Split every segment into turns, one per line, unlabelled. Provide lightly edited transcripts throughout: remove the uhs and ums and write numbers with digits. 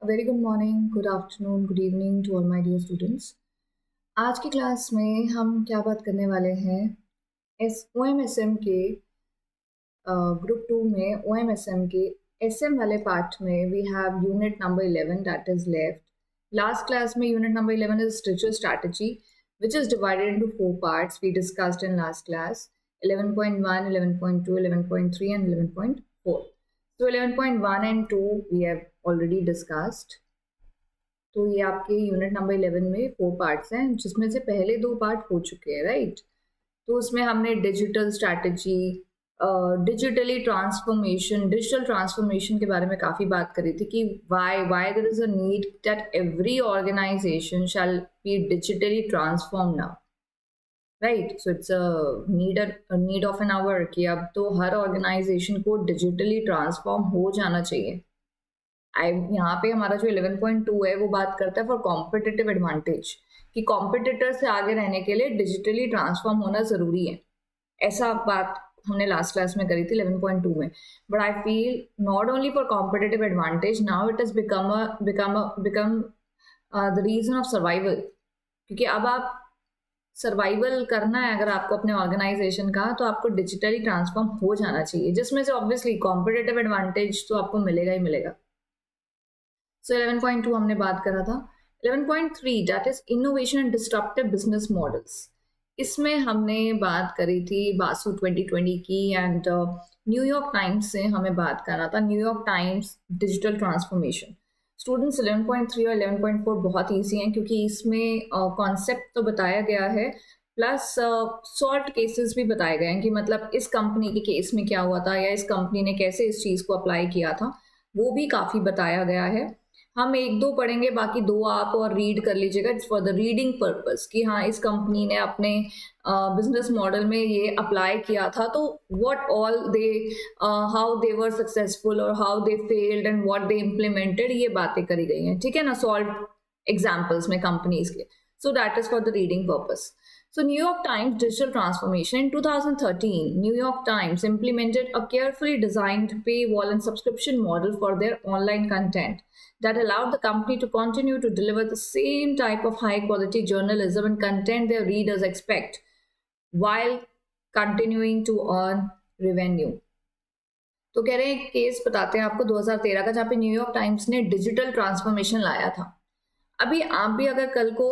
A very good morning, good afternoon, good evening to all my dear students. आज की class में हम क्या बात करने वाले हैं S O M S M के ग्रुप 2 में ओ एम एस एम के एस एम वाले पार्ट में we have unit number 11 that is left. Last class में unit number 11 is digital strategy which is divided into four parts we discussed in last class 11.1, 11.2, 11.3 and 11.4. So 11.1 and 2 we have already discussed. तो ये आपके unit number 11 में 4 parts हैं जिसमें से पहले 2 part हो चुके हैं, राइट? तो उसमें हमने डिजिटल स्ट्रैटेजी, डिजिटल ट्रांसफॉर्मेशन के बारे में काफ़ी बात करी थी कि why there is a need that every organisation shall be digitally transform now, right? So it's a need of an hour कि अब तो हर ऑर्गेनाइजेशन को डिजिटली ट्रांसफॉर्म हो जाना चाहिए. आई यहाँ पे हमारा जो 11.2 है वो बात करता है फॉर कॉम्पिटिटिव एडवांटेज कि कॉम्पिटिटर से आगे रहने के लिए डिजिटली ट्रांसफॉर्म होना ज़रूरी है. ऐसा बात हमने लास्ट क्लास में करी थी 11.2 में. But I feel not only for competitive advantage, now it is become the reason of survival. क्योंकि अब आप सर्वाइवल करना है अगर आपको अपने ऑर्गेनाइजेशन का, तो आपको डिजिटली ट्रांसफॉर्म हो जाना चाहिए, जिसमें से ऑब्वियसली कॉम्पिटिटिव एडवांटेज तो आपको मिलेगा ही मिलेगा. सो 11.2 हमने बात करा था. 11.3 that is innovation and disruptive business models. इसमें हमने बात करी थी बासु 2020 की एंड न्यूयॉर्क टाइम्स से हमें बात करना था New York times digital transformation. Students 11.3 और 11.4 बहुत ईजी हैं क्योंकि इसमें कॉन्सेप्ट तो बताया गया है प्लस सॉल्ट केसेस भी बताए गए हैं कि मतलब इस कंपनी के केस में क्या हुआ था या इस कंपनी ने कैसे इस चीज़ को अप्लाई किया था, वो भी काफ़ी बताया गया है. हम एक दो पढ़ेंगे, बाकी दो आप और रीड कर लीजिएगा. It's for the reading purpose कि हाँ इस कंपनी ने अपने बिजनेस मॉडल में ये अप्लाई किया था, तो what all they how they were successful और how they failed and what they implemented, ये बातें करी गई हैं. ठीक है ना, सॉल्व एग्जाम्पल्स में कंपनीज के. सो that is for the reading purpose. So New York Times digital transformation. In 2013, New York Times implemented a carefully designed paywall and subscription model for their online content that allowed the company to continue to deliver the same type of high quality journalism and content their readers expect while continuing to earn revenue. तो कह रहे हैं case बताते हैं आपको 2013 का, जहाँ पे न्यूयॉर्क टाइम्स ने डिजिटल ट्रांसफॉर्मेशन लाया था. अभी आप भी अगर कल को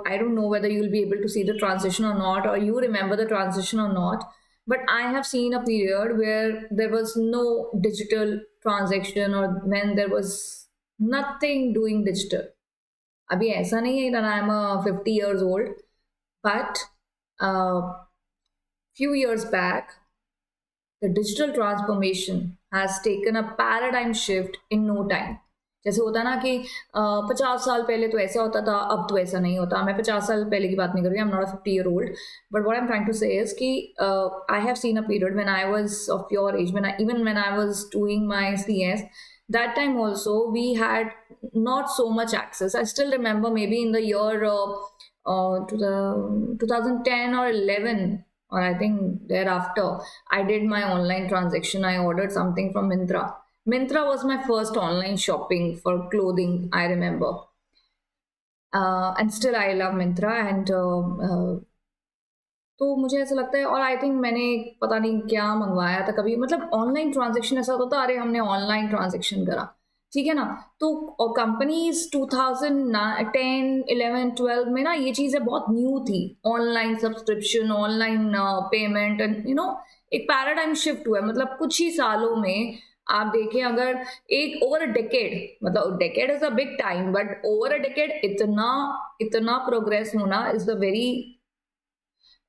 I don't know whether you will be able to see the transition or not or you remember the transition or not, but I have seen a period where there was no digital transaction or when there was nothing doing digital. अभी ऐसा नहीं है that I am 50 years old, but few years back the digital transformation has taken a paradigm shift in no time. जैसे होता ना कि 50 साल पहले तो ऐसा होता था, अब तो ऐसा नहीं होता. मैं 50 साल पहले की बात नहीं कर रही, I am not a 50-year-old, but what I am trying to say is कि I have seen a period when I was of your age, even when I was doing my CS, that time also we had not so much access. I still remember maybe in the year to the 2010 or 11, or I think thereafter, I did my online transaction. I ordered something from Myntra. Myntra was my first online shopping for clothing, I remember. And still I love Myntra. And तो मुझे ऐसा लगता है, और I think मैंने पता नहीं क्या मंगवाया था कभी, मतलब ऑनलाइन ट्रांजेक्शन ऐसा होता था, अरे हमने ऑनलाइन ट्रांजेक्शन करा, ठीक है ना. तो कंपनीज 2010, 11, 12 में ना ये चीज़ें बहुत न्यू थी, online subscription, online payment, and you know एक पैराडाइम शिफ्ट हुआ है. मतलब कुछ ही सालों में आप देखें, अगर एक ओवर अ डेकेड, मतलब decade is a big time, but over a decade इतना प्रोग्रेस होना is the very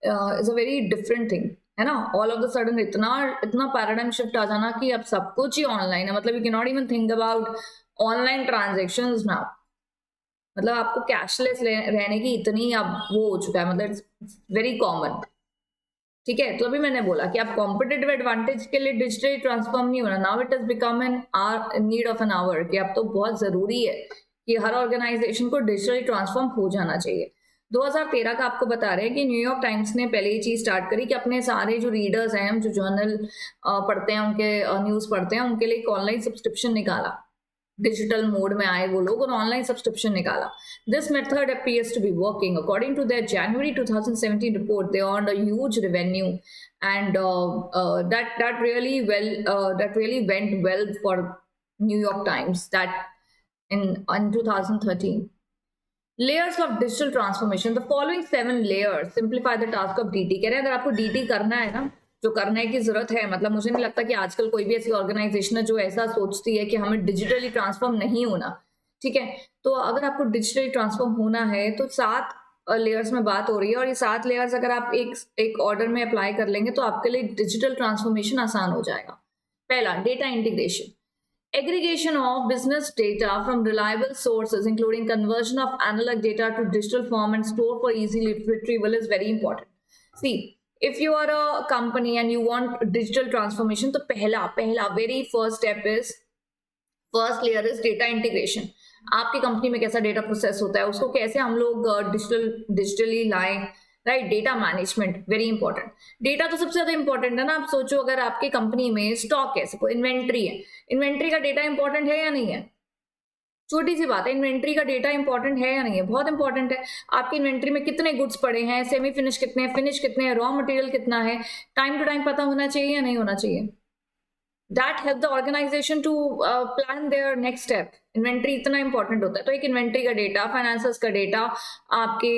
is a very different thing, है ना. ऑल ऑफ द सडन इतना पैराडाइम शिफ्ट आ जाना कि अब सब कुछ ही ऑनलाइन है. मतलब you can not even think about online transactions now. मतलब आपको कैशलेस रहने की इतनी अब वो हो चुका है, मतलब इट्स वेरी कॉमन. ठीक है, तो अभी मैंने बोला कि आप कॉम्पिटिटिव एडवांटेज के लिए डिजिटली ट्रांसफॉर्म नहीं होना. Now it is become an need of an hour कि अब तो बहुत जरूरी है कि हर ऑर्गेनाइजेशन को डिजिटली ट्रांसफॉर्म हो जाना चाहिए. 2013 का आपको बता रहे हैं कि न्यूयॉर्क टाइम्स ने पहले ये चीज स्टार्ट करी कि अपने सारे जो रीडर्स हैं, जो जर्नल पढ़ते हैं, उनके न्यूज पढ़ते हैं, उनके लिए एक ऑनलाइन सब्सक्रिप्शन निकाला डिजिटल मोड में आए वो लोग और ऑनलाइन सब्सक्रिप्शन निकाला. This method appears to be working. According to their January 2017 report, they earned a huge revenue, and that really went well for New York Times. That in 2013. Layers of digital transformation. The following 7 layers simplify the task of DT. कह रहे हैं अगर आपको DT करना है ना, जो करने की जरूरत है, मतलब मुझे नहीं लगता कि आजकल कोई भी ऐसी ऑर्गेनाइजेशन है जो ऐसा सोचती है कि हमें डिजिटली ट्रांसफॉर्म नहीं होना. ठीक है, तो अगर आपको डिजिटली ट्रांसफॉर्म होना है तो 7 लेयर्स में बात हो रही है, और ये 7 लेयर्स अगर आप एक ऑर्डर में अप्लाई कर लेंगे तो आपके लिए डिजिटल ट्रांसफॉर्मेशन आसान हो जाएगा. पहला, data integration. Aggregation of business data from reliable sources, including conversion of analog data to digital form and store for easy retrieval, is very important. See, if you are a company and you want digital transformation, तो पहला very first step is, first layer is data integration. आपकी company में कैसा data process होता है, उसको कैसे हम लोग डिजिटली लाएं, right. Data management very important. Data तो सबसे ज्यादा इंपॉर्टेंट है ना. आप सोचो अगर आपकी कंपनी में स्टॉक है, सपोज इन्वेंट्री है, इन्वेंट्री का डेटा इंपॉर्टेंट है या नहीं है? छोटी सी बात है, इन्वेंट्री का डेटा इंपॉर्टेंट है या नहीं है? बहुत इंपॉर्टेंट है. आपकी इन्वेंट्री में कितने गुड्स पड़े हैं, सेमी फिनिश कितने हैं, फिनिश कितने हैं, रॉ मटेरियल कितना है, टाइम टू टाइम पता होना चाहिए या नहीं होना चाहिए. That help the organization to plan their next step. Inventory इतना इंपॉर्टेंट होता है. तो एक इन्वेंट्री का डेटा, फाइनेंसेस का डेटा, आपके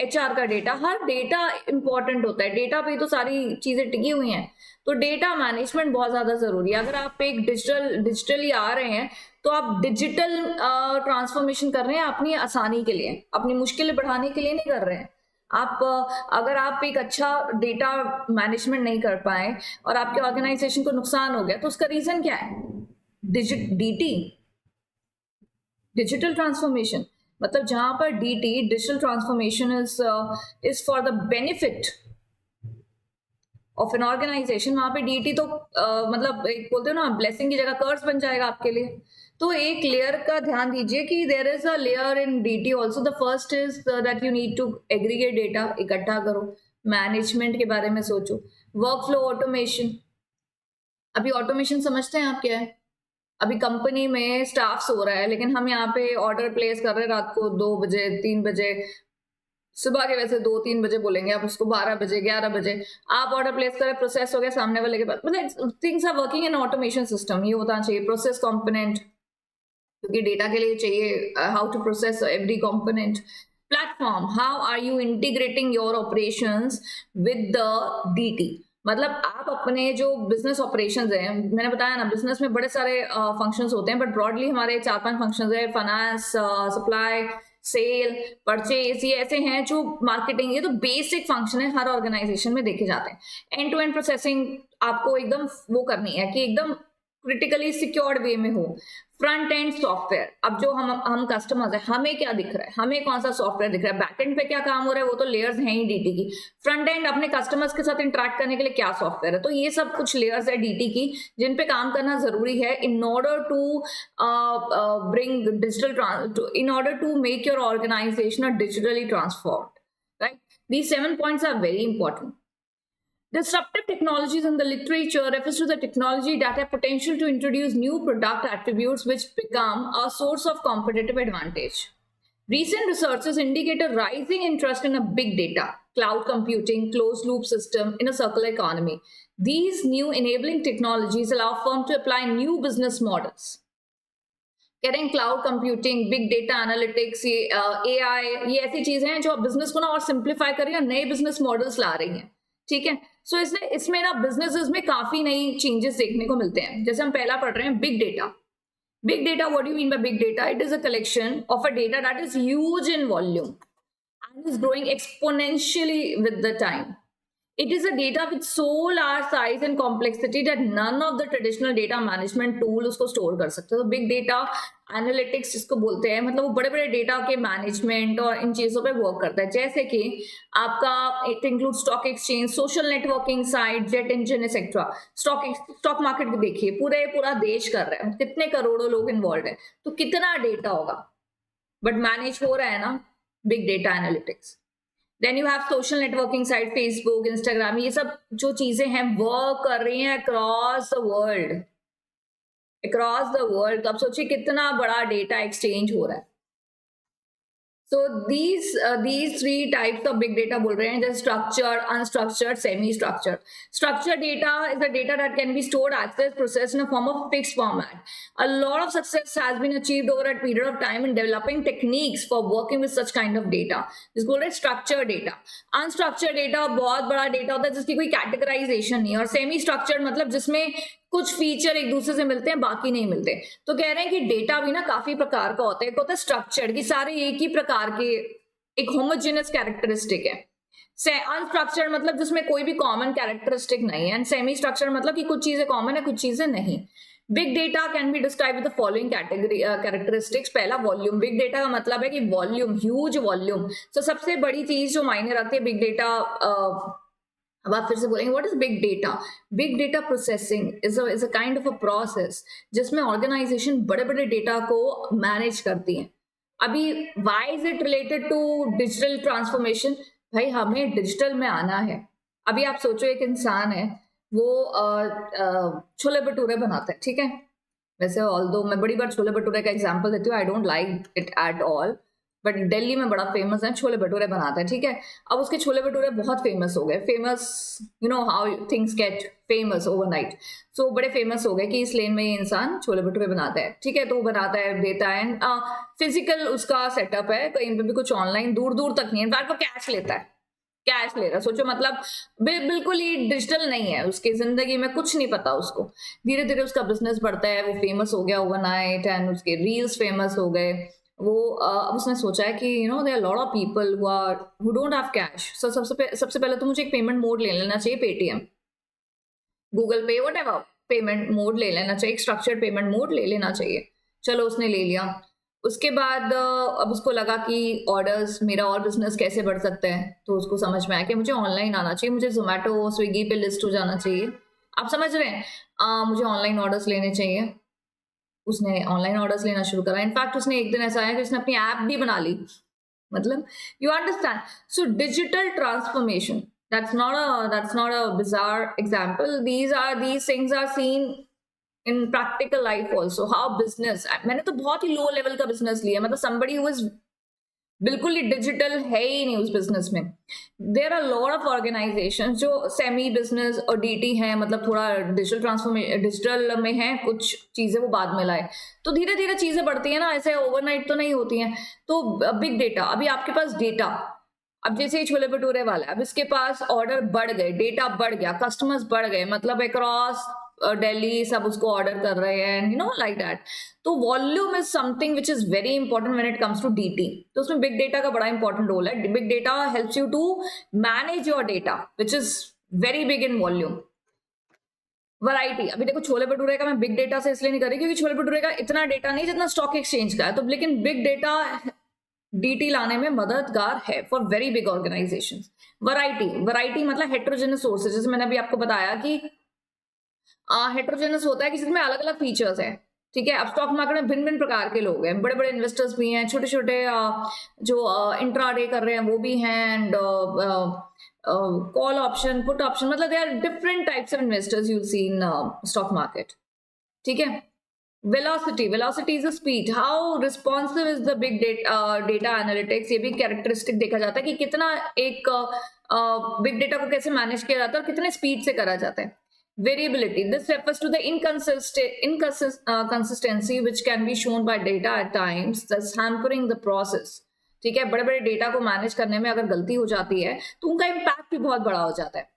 HR का डेटा, हर डेटा इंपॉर्टेंट होता है. डेटा पे तो सारी चीजें टिकी हुई हैं. तो डेटा मैनेजमेंट बहुत ज्यादा जरूरी है. अगर आप एक डिजिटली आ रहे हैं तो आप डिजिटल ट्रांसफॉर्मेशन कर रहे हैं अपनी आसानी के लिए, अपनी मुश्किलें बढ़ाने के लिए नहीं कर रहे हैं. आप अगर आप एक अच्छा डेटा मैनेजमेंट नहीं कर पाए और आपके ऑर्गेनाइजेशन को नुकसान हो गया, तो उसका रीजन क्या है? DT, digital transformation. मतलब जहां पर DT, digital transformation, is for the benefit of an organisation, वहां पे DT तो मतलब एक बोलते हो ना, ब्लेसिंग की जगह कर्स बन जाएगा आपके लिए. तो एक लेयर का ध्यान दीजिए कि there is a layer in DT also. The first is that you need to aggregate data, इकट्ठा करो, मैनेजमेंट के बारे में सोचो, वर्क फ्लो ऑटोमेशन. अभी ऑटोमेशन समझते हैं आप क्या है? अभी कंपनी में स्टाफ सो रहा है, लेकिन हम यहाँ पे ऑर्डर प्लेस कर रहे हैं रात को 2 बजे, 3 बजे, सुबह के वैसे 2-3 बजे बोलेंगे आप उसको, 12 बजे, 11 बजे आप ऑर्डर प्लेस करें, प्रोसेस हो गया सामने वाले के पास. मतलब things are working in automation system. ये होना चाहिए प्रोसेस कंपोनेंट, क्योंकि डेटा के लिए चाहिए how to process every component. Platform, how are you integrating your operations with the DT. मतलब आप अपने जो बिजनेस ऑपरेशंस हैं, मैंने बताया ना बिजनेस में बड़े सारे फंक्शंस होते हैं, बट ब्रॉडली हमारे 4-5 फंक्शंस है. फाइनेंस, सप्लाई, सेल, परचेज, ये ऐसे हैं जो मार्केटिंग, ये तो बेसिक फंक्शन है, हर ऑर्गेनाइजेशन में देखे जाते हैं. एंड टू एंड प्रोसेसिंग आपको एकदम वो करनी है कि एकदम क्रिटिकली सिक्योर्ड वे में हो. फ्रंट एंड सॉफ्टवेयर, अब जो हम कस्टमर्स है, हमें क्या दिख रहा है, हमें कौन सा सॉफ्टवेयर दिख रहा है, बैक एंड पे क्या काम हो रहा है, वो तो लेयर्स हैं ही DT की. फ्रंट एंड अपने कस्टमर्स के साथ इंटरेक्ट करने के लिए क्या सॉफ्टवेयर है, तो ये सब कुछ लेयर्स है DT की, जिन पे काम करना जरूरी है in order to bring digital, in order to make your organisation digitally transformed, right. These 7 points are very important. Disruptive technologies in the literature refers to the technology that have potential to introduce new product attributes which become a source of competitive advantage. Recent researchers indicate a rising interest in a big data, cloud computing, closed loop system in a circular economy. These new enabling technologies allow firms to apply new business models. करें cloud computing, big data analytics, ये AI, ये ऐसी चीजें हैं जो आप business को ना और सिंप्लीफाई कर रही है, नए बिजनेस मॉडल्स ला रही हैं. ठीक है, सो इसमें ना बिजनेसेस में काफी नई चेंजेस देखने को मिलते हैं. जैसे हम पहला पढ़ रहे हैं big data. Big data, what do you mean by big data? It is a collection of a data that is huge in volume and is growing exponentially with the time. It is a data with so large size and complexity that none of the traditional data management tool उसको store कर सकते. तो big data analytics जिसको बोलते हैं, मतलब वो बड़े बड़े डेटा के मैनेजमेंट और इन चीजों पे वर्क करता है. जैसे कि आपका it include stock exchange, social networking site, jet engine etcetera. Stock market देखिए, पूरा देश कर रहा है, कितने करोड़ों लोग इन्वॉल्व है, तो कितना डेटा होगा, बट मैनेज हो रहा है ना big data analytics. Then you have social networking site, Facebook, Instagram, ये सब जो चीजें हैं वर्क कर रही हैं across the world. Across the world, तो आप सोचिए कितना बड़ा डेटा एक्सचेंज हो रहा है. So these three types of big data बोल रहे हैं, जैसे structured, unstructured, semi-structured. Structured data is the data that can be stored, accessed, processed in a form of fixed format. A lot of success has been achieved over a period of time in developing techniques for working with such kind of data. जिसको बोल रहे हैं structured data. Unstructured data बहुत बड़ा data होता है जिसकी कोई categorization नहीं है, और semi-structured मतलब जिसमें कुछ फीचर एक दूसरे से मिलते हैं बाकी नहीं मिलते. तो कह रहे हैं कि डेटा भी ना काफी प्रकार का होता है. एक होता है स्ट्रक्चर्ड, कि सारे एक ही प्रकार के, एक होमोजेनस कैरेक्टरिस्टिक है. अनस्ट्रक्चर्ड मतलब जिसमें कोई भी कॉमन कैरेक्टरिस्टिक नहीं है. एंड सेमी स्ट्रक्चर्ड मतलब कि कुछ चीजें कॉमन है, कुछ चीजें नहीं. Big data can be describe with the following characteristics. पहला वॉल्यूम. बिग डेटा का मतलब है कि वॉल्यूम, ह्यूज वॉल्यूम. तो सबसे बड़ी चीज जो मायने रखती है बिग डेटा, अब आप फिर से बोलेंगे what is big data. Big data processing is a kind of a process जिसमें ऑर्गेनाइजेशन बड़े बड़े डेटा को मैनेज करती है. अभी why is it related to digital transformation? भाई हमें डिजिटल में आना है. अभी आप सोचो एक इंसान है, वो छोले भटूरे बनाता है, ठीक है. वैसे ऑल्दो मैं बड़ी बार छोले भटूरे का एग्जांपल देती हूँ, I don't like it at all, but Delhi में बड़ा फेमस है, छोले भटूरे बनाता है, ठीक है. अब उसके छोले भटूरे बहुत फेमस हो गए. Famous, you know how things get famous overnight. So बड़े फेमस हो गए कि इस लेन में ये इंसान छोले भटूरे बनाता है, ठीक है. तो वो बनाता है, देता है. फिजिकल उसका सेटअप है, कहीं पे भी कुछ ऑनलाइन दूर दूर तक नहीं है. इनफैक्ट वो कैश लेता है, कैश ले रहा. सोचो मतलब बिल्कुल ही डिजिटल नहीं है, उसकी जिंदगी में कुछ नहीं पता उसको. धीरे धीरे उसका बिजनेस बढ़ता है, वो फेमस हो गया ओवरनाइट, एंड उसके रील्स फेमस हो गए. वो अब उसने सोचा है कि you know there are lot of people who don't have cash. So सबसे पहले तो मुझे एक पेमेंट मोड ले लेना चाहिए, पेटीएम, गूगल पे, वट एवर पेमेंट मोड ले लेना चाहिए, एक स्ट्रक्चर्ड पेमेंट मोड ले लेना चाहिए. चलो उसने ले लिया. उसके बाद अब उसको लगा कि ऑर्डर्स, मेरा और बिजनेस कैसे बढ़ सकता है. तो उसको समझ में आया कि मुझे ऑनलाइन आना चाहिए, मुझे जोमेटो स्विगी पे लिस्ट हो जाना चाहिए. आप समझ रहे हैं, मुझे ऑनलाइन ऑर्डर्स लेने चाहिए. उसने ऑनलाइन ऑर्डर्स लेना शुरू करा. इनफैक्ट उसने एक दिन ऐसा आया कि उसने अपनी ऐप भी बना ली. मतलब you understand. So digital transformation, that's not a bizarre example. These things are seen in practical life also. How business, मैंने तो बहुत ही लो लेवल का बिजनेस लिया, मतलब somebody who is बिल्कुल ही डिजिटल है ही नहीं उस बिजनेस में. There are lot of organisation जो सेमी बिजनेस और डीटी है, मतलब थोड़ा डिजिटल ट्रांसफॉर्मेशन, डिजिटल में है, कुछ चीजें वो बाद में लाए. तो धीरे धीरे चीजें बढ़ती है ना, ऐसे ओवरनाइट तो नहीं होती हैं. तो बिग डेटा, अभी आपके पास डेटा, अब जैसे ये छोले भटूरे वाला, अब इसके पास ऑर्डर बढ़ गए, डेटा बढ़ गया, कस्टमर्स बढ़ गए, मतलब अक्रॉस दिल्ली सब उसको ऑर्डर कर रहे हैं, यू नो लाइक दैट. तो volume is something which is very important when it comes to DT. तो उसमें बिग डेटा का बड़ा इंपॉर्टेंट रोल है. Big data helps you to manage your data which is very big in volume. Variety, अभी देखो छोले भटूरे का मैं big data से इसलिए नहीं कर रही क्योंकि छोले भटूरे का इतना डेटा नहीं जितना स्टॉक एक्सचेंज का है. तो लेकिन बिग डेटा डीटी लाने में मददगार है for very big organisation. Variety मतलब हेट्रोजेनस सोर्सेज, जैसे मैंने अभी आपको बताया कि हेट्रोजेनस होता है कि जिसमें अलग अलग फीचर्स हैं, ठीक है. अब स्टॉक मार्केट में भिन्न भिन्न प्रकार के लोग हैं, बड़े बड़े इन्वेस्टर्स भी हैं, छोटे छोटे जो इंट्राडे कर रहे हैं वो भी हैं, and call option, put option, मतलब they are different types of investors you see in stock market, ठीक है. Velocity is a speed. How responsive is the big data analytics. ये भी कैरेक्टरिस्टिक देखा जाता है कि कितना एक बिग डेटा को कैसे मैनेज किया जाता है और कितने स्पीड से करा जाता है. Variability, this refers to the inconsistency which can be shown by data at times, thus hampering the process. ठीक है, बड़े बड़े डेटा को मैनेज करने में अगर गलती हो जाती है तो उनका इम्पैक्ट भी बहुत बड़ा हो जाता है.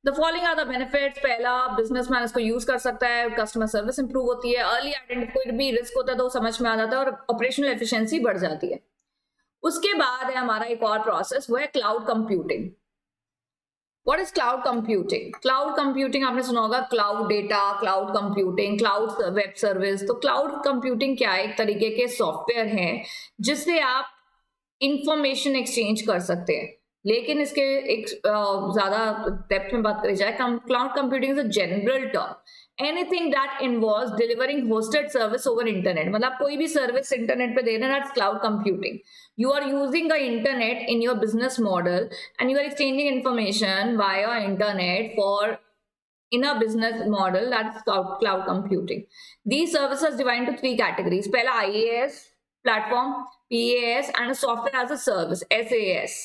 The following are the benefits. पहला, बिजनेसमैन इसको यूज कर सकता है, कस्टमर सर्विस इंप्रूव होती है, अर्ली आइडेंटिफाई, कोई भी रिस्क होता है तो वो समझ में आ जाता है और ऑपरेशनल एफिशिएंसी बढ़ जाती है. उसके बाद है हमारा एक और प्रोसेस, वो है cloud computing. What is cloud computing? Cloud computing आपने सुना होगा, cloud data, cloud computing, cloud web service. तो क्लाउड कंप्यूटिंग क्या है? एक तरीके के सॉफ्टवेयर है जिससे आप इंफॉर्मेशन एक्सचेंज कर सकते हैं. लेकिन इसके एक ज्यादा डेप्थ में बात करी जाए, cloud computing is a general term. Anything that involves delivering hosted service over internet. मतलब कोई भी सर्विस इंटरनेट पे दे रहे हैं, that's cloud computing. You are using the internet in your business model and you are exchanging information via internet for in a business model, that's cloud computing. These services divided into 3 categories. Pehla IaaS platform, PaaS, and a software as a service, SaaS.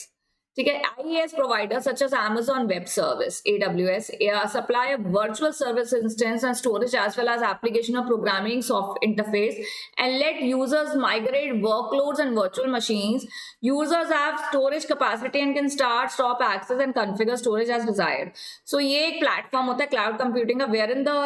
ठीक है, IaaS providers such as Amazon Web Service, AWS, supply a virtual service instance and storage as well as application or programming soft interface and let users migrate workloads and virtual machines. Users have storage capacity and can start, stop, access and configure storage as desired. So ये एक platform होता है cloud computing का, wherein the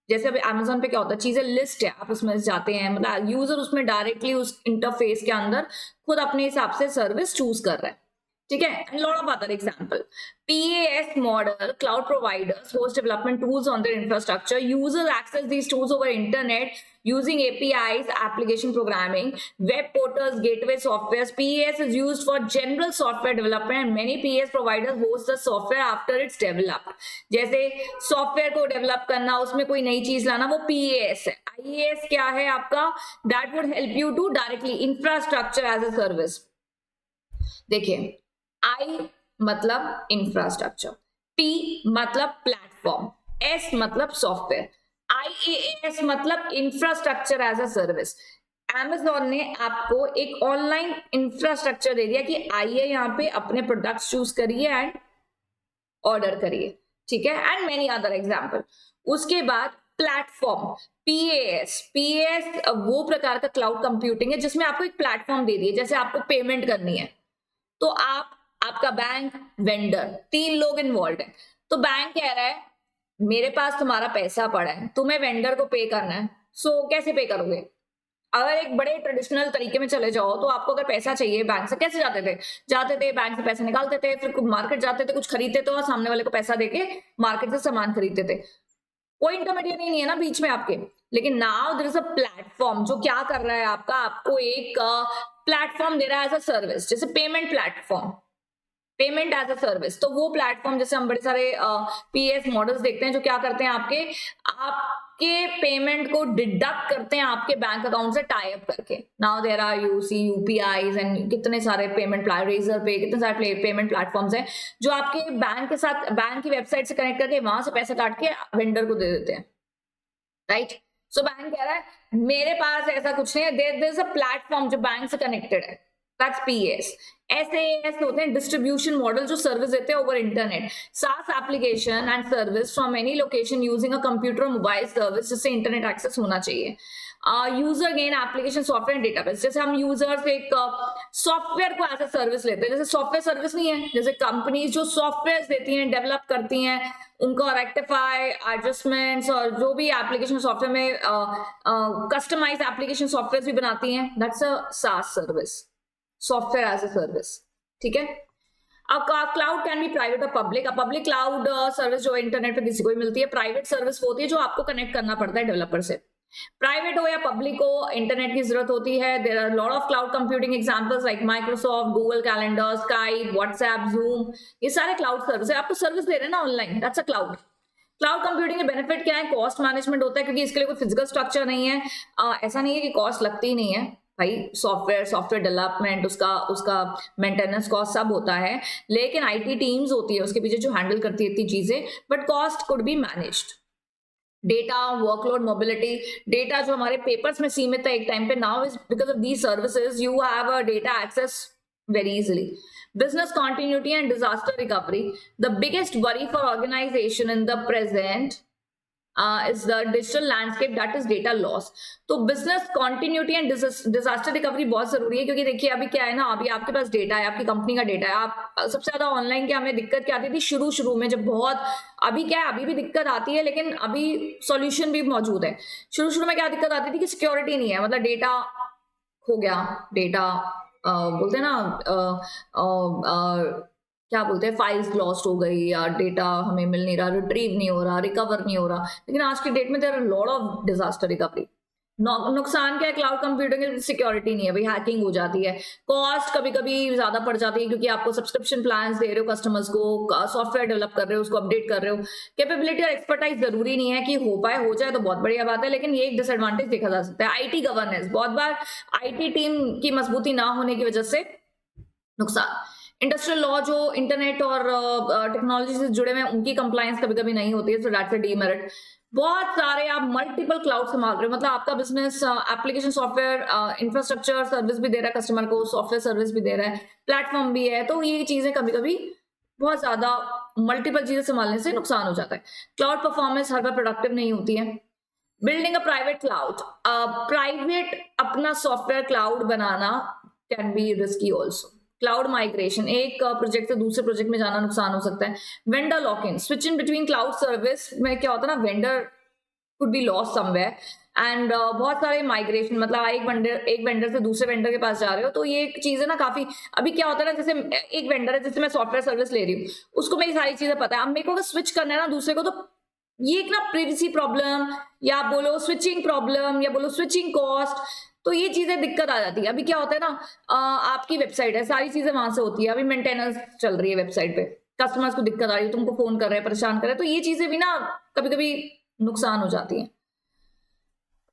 जैसे अभी Amazon पे क्या होता है, चीजें लिस्ट है, आप उसमें जाते हैं, मतलब यूजर उसमें डायरेक्टली उस इंटरफेस के अंदर खुद अपने हिसाब से सर्विस चूज कर रहा है. ठीक है, and lot of other example. PaaS model, cloud providers host development tools on their infrastructure. Users access these tools over internet using APIs, application programming, web portals, gateway softwares. PaaS is used for general software development and many PaaS providers host the software after it's developed. जैसे software को develop करना, उसमें कोई नई चीज लाना, वो PaaS है. IaaS क्या है आपका? That would help you to directly infrastructure as a service. देखिए, I मतलब इंफ्रास्ट्रक्चर, P मतलब प्लेटफॉर्म, S मतलब सॉफ्टवेयर, IaaS मतलब infrastructure as a service. Amazon ने आपको एक ऑनलाइन इंफ्रास्ट्रक्चर दे दिया कि आइए यहाँ पे अपने प्रोडक्ट्स चूज करिए एंड ऑर्डर करिए. ठीक है, एंड मेनी अदर एग्जाम्पल. उसके बाद प्लेटफॉर्म, PaaS वो प्रकार का क्लाउड कंप्यूटिंग है जिसमें आपको एक प्लेटफॉर्म दे दिए. जैसे आपको पेमेंट करनी है तो आपका बैंक, वेंडर, 3 लोग इन्वॉल्व है. तो बैंक कह रहा है मेरे पास तुम्हारा पैसा पड़ा है, तुम्हें वेंडर को पे करना है. सो कैसे पे करोगे? अगर एक बड़े ट्रेडिशनल तरीके में चले जाओ तो आपको अगर पैसा चाहिए बैंक से, कैसे जाते थे बैंक से पैसा निकालते थे, फिर मार्केट जाते थे, कुछ खरीदते थे और सामने वाले को पैसा देके मार्केट से सामान खरीदते थे. कोई इंटरमीडिएट नहीं है ना बीच में आपके. लेकिन now there is a platform जो क्या कर रहा है, आपको एक प्लेटफॉर्म दे रहा है एज अ सर्विस. जैसे payment platform, payment as a service. तो वो प्लेटफॉर्म, जैसे हम बड़े सारे PaaS मॉडल्स देखते हैं जो क्या करते हैं, आपके पेमेंट को डिडक्ट करते हैं आपके बैंक अकाउंट से टाई अप करके. Now there are UPIs and कितने सारे पेमेंट रेजर पे, कितने सारे पेमेंट प्लेटफॉर्म्स हैं जो आपके बैंक के साथ, बैंक की वेबसाइट से कनेक्ट करके वहां से पैसा काट के वेंडर को दे देते हैं. राइट. सो बैंक कह रहा है मेरे पास ऐसा कुछ नहीं है, देयर इज अ प्लेटफॉर्म जो बैंक से कनेक्टेड है. That's PaaS. SaaS होते हैं डिस्ट्रीब्यूशन मॉडल जो सर्विस देते हैं over internet. SaaS application and service from any location using a computer mobile service, जिससे इंटरनेट एक्सेस होना चाहिए. User gain application software database. जैसे हम यूजर्स एक सॉफ्टवेयर को एज अ सर्विस लेते हैं. जैसे सॉफ्टवेयर सर्विस नहीं है, जैसे कंपनीज जो सॉफ्टवेयर देती हैं, डेवलप करती हैं, उनको रेक्टिफाई, एडजस्टमेंट्स और जो भी एप्लीकेशन सॉफ्टवेयर में कस्टमाइज एप्लीकेशन सॉफ्टवेयर भी बनाती हैं, that's a SaaS service, software as a service. ठीक है. अब क्लाउड कैन बी प्राइवेट और पब्लिक. अब पब्लिक क्लाउड सर्विस जो इंटरनेट पे किसी को भी मिलती है. प्राइवेट सर्विस होती है जो आपको कनेक्ट करना पड़ता है डेवलपर से. प्राइवेट हो या पब्लिक हो, इंटरनेट की जरूरत होती है. There are lot of cloud computing examples like Microsoft, Google calendar, Skype, WhatsApp, Zoom. ये सारे क्लाउड सर्विस है. आपको सर्विस दे रहे हैं ना online, that's a cloud. Cloud computing के बेनिफिट क्या है? कॉस्ट मैनेजमेंट होता है क्योंकि इसके लिए कोई फिजिकल स्ट्रक्चर नहीं है. ऐसा नहीं है कि कॉस्ट लगती ही नहीं है भाई. सॉफ्टवेयर डेवलपमेंट, उसका मेंटेनेंस कॉस्ट सब होता है, लेकिन IT टीम्स होती है उसके पीछे जो हैंडल करती है इतनी चीजें. But cost could be managed. Data, workload, mobility. Data जो हमारे पेपर्स में सीमित है एक टाइम पे, now is because of these services you have a data access very easily. Business continuity and disaster recovery. The biggest worry for organization in the present is the digital landscape, that is data loss. तो business continuity and disaster recovery बहुत जरूरी है, क्योंकि देखिए अभी क्या है ना, अभी आपके पास डेटा है, आपकी कंपनी का डेटा है. आप सबसे ज्यादा ऑनलाइन क्या हमें दिक्कत क्या आती थी शुरू में, जब बहुत, अभी क्या है, अभी भी दिक्कत आती है लेकिन अभी सॉल्यूशन भी मौजूद है. शुरू में क्या दिक्कत आती थी कि सिक्योरिटी नहीं है, मतलब डेटा खो गया, डेटा बोलते हैं ना क्या बोलते हैं, फाइल्स लॉस्ट हो गई या डेटा हमें मिल नहीं रहा, रिट्रीव नहीं हो रहा, रिकवर नहीं हो रहा. लेकिन आज की डेट में there are lot of disaster recovery. नुकसान क्या है क्लाउड कंप्यूटिंग की? सिक्योरिटी नहीं है भाई, हैकिंग हो जाती है. कॉस्ट कभी कभी ज्यादा पड़ जाती है क्योंकि आपको सब्सक्रिप्शन प्लान दे रहे हो कस्टमर्स को, सॉफ्टवेयर डेवलप कर रहे हो, उसको अपडेट कर रहे हो. कैपेबिलिटी और एक्सपर्टाइज जरूरी नहीं है कि हो जाए तो बहुत बढ़िया बात है, लेकिन ये एक डिसएडवांटेज देखा जा सकता है. IT गवर्नेंस, बहुत बार IT टीम की मजबूती ना होने की वजह से नुकसान. इंडस्ट्रियल लॉ जो इंटरनेट और टेक्नोलॉजी से जुड़े हुए हैं उनकी कंप्लायंस कभी कभी नहीं होती है, सो दैट्स अ डीमेरिट। बहुत सारे आप मल्टीपल क्लाउड संभाल रहे हो, मतलब आपका business application software infrastructure service भी दे रहा है कस्टमर को, सॉफ्टवेयर सर्विस भी दे रहा है, प्लेटफॉर्म भी है, तो ये चीजें कभी कभी बहुत ज्यादा मल्टीपल चीजें संभालने से नुकसान हो जाता है। क्लाउड परफॉर्मेंस हर बार प्रोडक्टिव नहीं होती है। Building a private cloud, private अपना सॉफ्टवेयर क्लाउड बनाना can be risky also. Cloud migration, एक प्रोजेक्ट से दूसरे प्रोजेक्ट में जाना नुकसान हो सकता है। Vendor lock-in, switching between cloud service में क्या होता है ना, vendor could be lost somewhere and बहुत सारे माइग्रेशन, मतलब एक वेंडर से दूसरे वेंडर के पास जा रहे हो, तो ये एक चीज है ना काफी। अभी क्या होता है ना, जैसे एक वेंडर है जिससे मैं सॉफ्टवेयर सर्विस ले रही हूँ, उसको मेरी सारी चीजें पता है, अब मेरे को अगर स्विच करना है ना दूसरे को, तो ये एक ना प्रिवेसी प्रॉब्लम, या बोलो स्विचिंग प्रॉब्लम, या बोलो स्विचिंग कॉस्ट, तो ये चीजें दिक्कत आ जाती है। अभी क्या होता है ना, आपकी वेबसाइट है, सारी चीजें वहां से होती है, अभी मेंटेनेंस चल रही है वेबसाइट पे, कस्टमर्स को दिक्कत आ रही है, तुमको फोन कर रहे हैं, परेशान कर रहे हैं, तो ये चीजें भी ना कभी कभी नुकसान हो जाती है।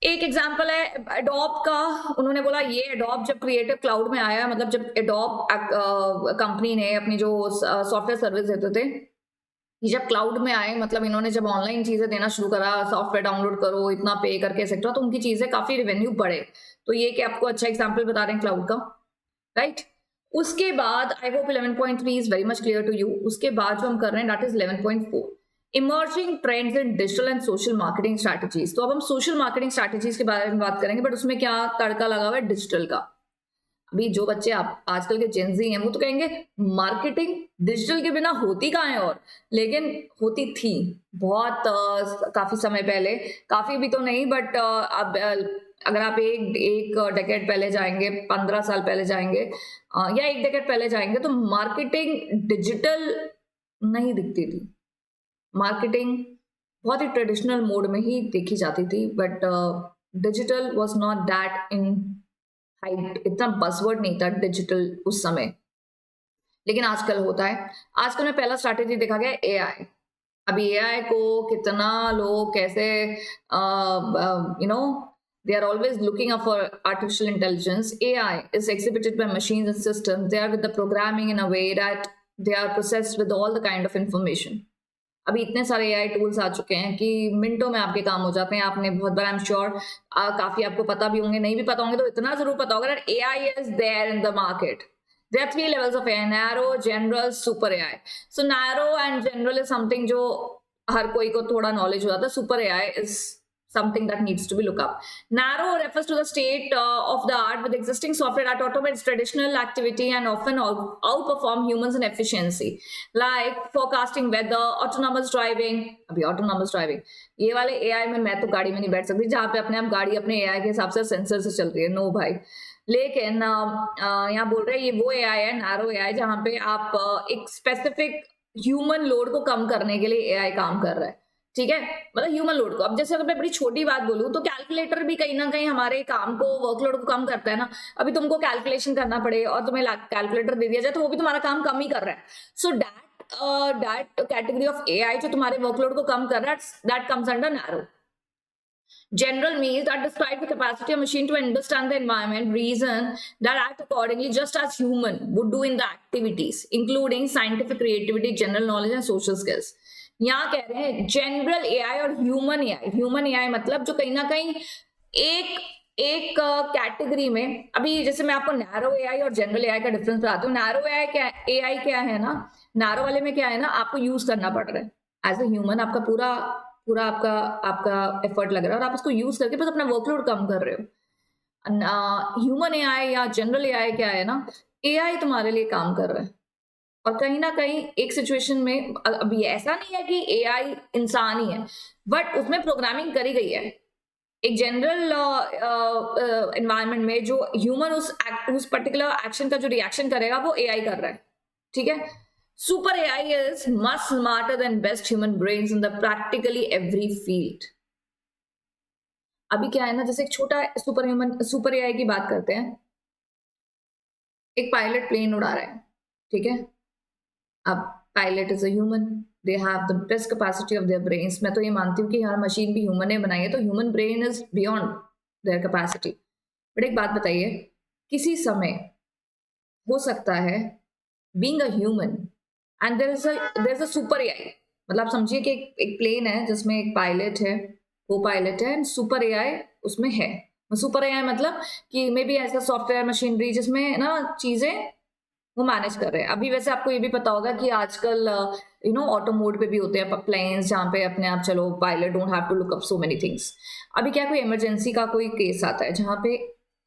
एक एग्जांपल है एडोब का, उन्होंने बोला ये एडोब जब क्रिएटिव क्लाउड में आया, मतलब जब एडोब कंपनी ने अपनी जो सॉफ्टवेयर सर्विस देते थे, ये जब क्लाउड में आए, मतलब इन्होंने जब ऑनलाइन चीजें देना शुरू करा, सॉफ्टवेयर डाउनलोड करो इतना पे करके एक्सेट्रा, तो उनकी चीजें काफी रेवेन्यू बढ़े। तो ये कि आपको अच्छा एग्जांपल बता रहे हैं क्लाउड का, राइट। उसके बाद I hope 11.3 is very much clear to you. उसके बाद जो हम कर रहे हैं that is 11.4, emerging trends in digital and social marketing strategies. तो अब हम सोशल मार्केटिंग स्ट्रैटेजीज के बारे में बात करेंगे, बट उसमें क्या तड़का लगा हुआ है डिजिटल का। अभी जो बच्चे आप आजकल के जेनजी हैं वो तो कहेंगे मार्केटिंग डिजिटल के बिना होती कहाँ है, और लेकिन होती थी बहुत काफी समय पहले, काफी भी तो नहीं, बट अब अगर आप एक डेकेड पहले जाएंगे, 15 साल पहले जाएंगे, या एक डेकेड पहले जाएंगे, तो मार्केटिंग डिजिटल नहीं दिखती थी। मार्केटिंग बहुत ही ट्रेडिशनल मोड में ही देखी जाती थी, but digital was not that in height, इतना बसवर्ड नहीं था डिजिटल उस समय, लेकिन आजकल होता है। आजकल में पहला स्ट्रैटेजी देखा गया एआई। अभी एआई को कितना लोग कैसे you know they are always looking up for artificial intelligence. AI is exhibited by machines and systems. They are with the programming in a way that they are processed with all the kind of information. अभी इतने सारे AI tools आ चुके हैं कि मिनटों में आपके काम हो जाते हैं। आपने बहुत बार, आई एम श्योर काफी आपको पता भी होंगे, नहीं भी पता होंगे तो इतना जरूर पता होगा that AI is there in the market. There are 3 levels of AI: narrow, general, super AI. So narrow and general is something जो हर कोई को थोड़ा नॉलेज हो जाता है. Super AI is something that needs to be looked up. Narrow refers to the state of the art with existing software that automates traditional activity and often outperform humans in efficiency, like forecasting weather, autonomous driving. अभी autonomous driving, ये वाले AI में मैं तो गाड़ी में नहीं बैठ सकती जहाँ पे अपने आप गाड़ी अपने AI के हिसाब से सेंसर से चल रही है, नो भाई। लेकिन यहाँ बोल रहे हैं ये वो AI है, नैरो AI, जहाँ पे आप एक स्पेसिफिक ह्यूमन लोड को कम करने के लिए AI काम कर रहा है, ठीक है, मतलब ह्यूमन लोड को। अब जैसे अगर मैं बड़ी छोटी बात बोलूं तो कैलकुलेटर भी कहीं ना कहीं हमारे काम को, वर्कलोड को कम करता है ना। अभी तुमको कैलकुलेशन करना पड़े और तुम्हें कैलकुलेटर दे दिया जाए तो वो भी तुम्हारा काम कम ही कर रहा है। So that category of AI जो तुम्हारे वर्कलोड को कम कर रहा है, that comes under narrow. General means that describe the capacity of machine to understand the environment, reason, that act accordingly, just as human would do in the activities, including scientific creativity, general knowledge and social skills. यहाँ कह रहे हैं general AI और human AI। Human AI मतलब जो कहीं ना कहीं एक कैटेगरी में, अभी जैसे मैं आपको नैरो AI और जनरल AI का डिफरेंस बताती हूँ। नैरो AI क्या है ना, नैरो वाले में क्या है ना, आपको यूज करना पड़ रहा है एज ए ह्यूमन, आपका पूरा आपका एफर्ट लग रहा है और आप उसको यूज करके बस अपना वर्कलोड कम कर रहे हो। ह्यूमन AI या जनरल AI क्या है ना, AI तुम्हारे लिए काम कर रहा है और कहीं ना कहीं एक सिचुएशन में, अभी ऐसा नहीं है कि AI इंसान ही है, बट उसमें प्रोग्रामिंग करी गई है। एक जनरल एनवायरनमेंट में जो ह्यूमन उस पर्टिकुलर एक्शन का जो रिएक्शन करेगा वो AI कर रहा है, ठीक है। Super AI is much smarter than best human brains in the practically every field. अभी क्या है ना, जैसे एक छोटा सुपर AI की बात करते हैं। एक पायलट प्लेन उड़ा रहा है, ठीक है। अब pilot is a human, they have the best capacity of their brains. मैं तो ये मानती हूँ कि हर मशीन भी ह्यूमन ने बनाई है, तो human brain is beyond their capacity. But एक बात बताइए, किसी समय हो सकता है being a human and there's a super AI, मतलब आप समझिए कि एक प्लेन है जिसमें एक पायलट है, को पायलट है एंड सुपर एआई उसमें है। सुपर एआई मतलब कि मे बी ऐसा सॉफ्टवेयर मशीनरी जिसमें ना चीजें वो मैनेज कर रहे हैं। अभी वैसे आपको ये भी पता होगा कि आजकल ऑटो मोड पे भी होते हैं प्लेन्स जहाँ पे अपने आप चलो pilot don't have to look up so many things. अभी क्या कोई इमरजेंसी का कोई केस आता है जहाँ पे